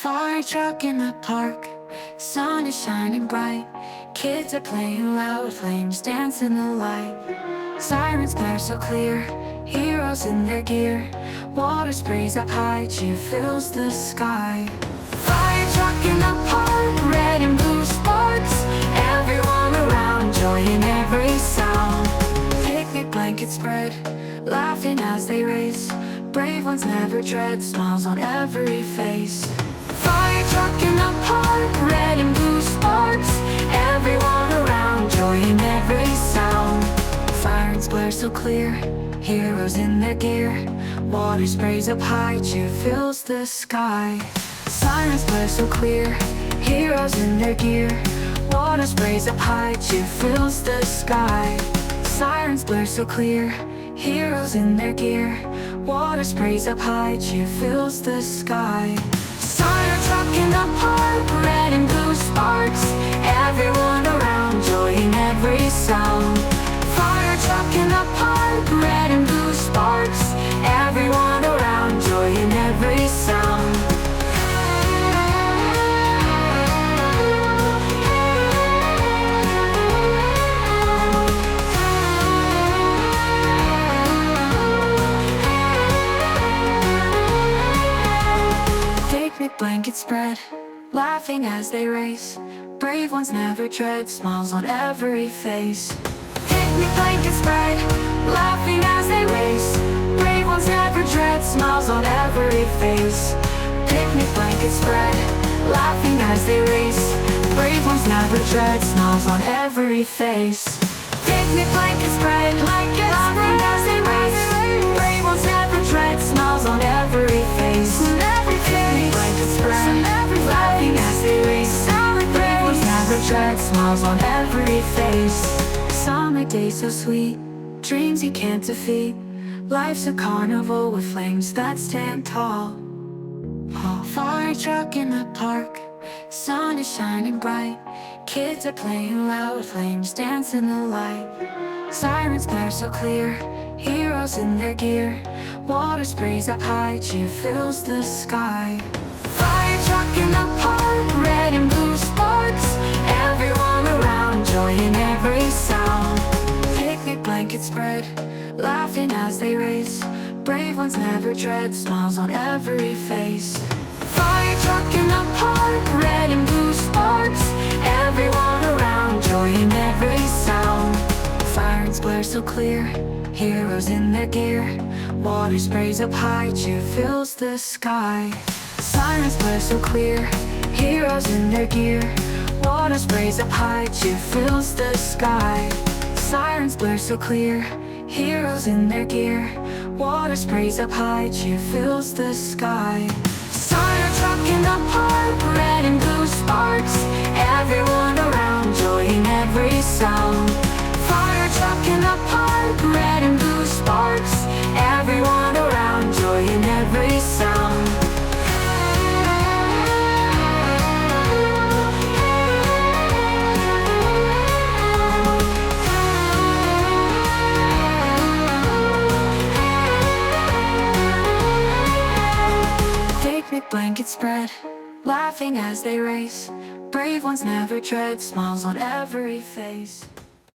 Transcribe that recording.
Fire truck in the park, sun is shining bright. Kids are playing loud, flames dance in the light. Sirens blare so clear, heroes in their gear. Water sprays up high, cheer fills the sky. Fire truck in the park, red and blue sparks. Everyone around, joy in every sound. Picnic blankets spread, laughing as they race. Brave ones never dread, smiles on every face. Fire truck in the park, red and blue sparks. Everyone around, joy in every sound. Sirens blare so clear, heroes in their gear. Water sprays up high, cheer fills the sky. Sirens blare so clear, heroes in their gear. Water sprays up high, cheer fills the sky. Sirens blare so clear, heroes in their gear. Water sprays up high, cheer fills the sky. Fire truck in the park, red and blue sparks. Everyone around, joy in every sound. Fire truck in the park, red and blue sparks. Everyone around, joy in every sound. Picnic blankets spread, laughing as they race. Brave ones never dread, smiles on every face. Picnic blankets spread, laughing as they race. Brave ones never dread, smiles on every face. Picnic blankets spread, laughing as they race. Brave ones never dread, smiles on every face. Picnic blankets spread, laughing as they race. Brave ones never dread, smiles on every face. Picnic blankets spread, laughing as they race. Brave ones never dread, smiles on every face. Summer days so sweet, dreams you can't defeat. Life's a carnival with flames that stand tall. Fire truck in the park, sun is shining bright. Kids are playing loud, flames dance in the light. Sirens blare so clear, heroes in their gear. Water sprays up high, cheer fills the sky. Fire truck in the park, red and blue sparks. Everyone around, joy in every sound. Picnic blankets spread, laughing as they race. Brave ones never dread, smiles on every face. Fire truck in the park, red and blue sparks. Everyone around, joy in every sound. Sirens blare so clear, heroes in their gear. Water sprays up high, cheer fills the sky. Sirens blare so clear, heroes in their gear. Water sprays up high, cheer fills the sky. Sirens blare so clear, heroes in their gear. Water sprays up high, cheer fills the sky. Fire truck in the park, red and blue sparks. Everyone around, joy in every sound. Fire truck in the park, red and blue sparks. Everyone around, joy in every sound. Picnic blankets spread, laughing as they race. Brave ones never dread, smiles on every face.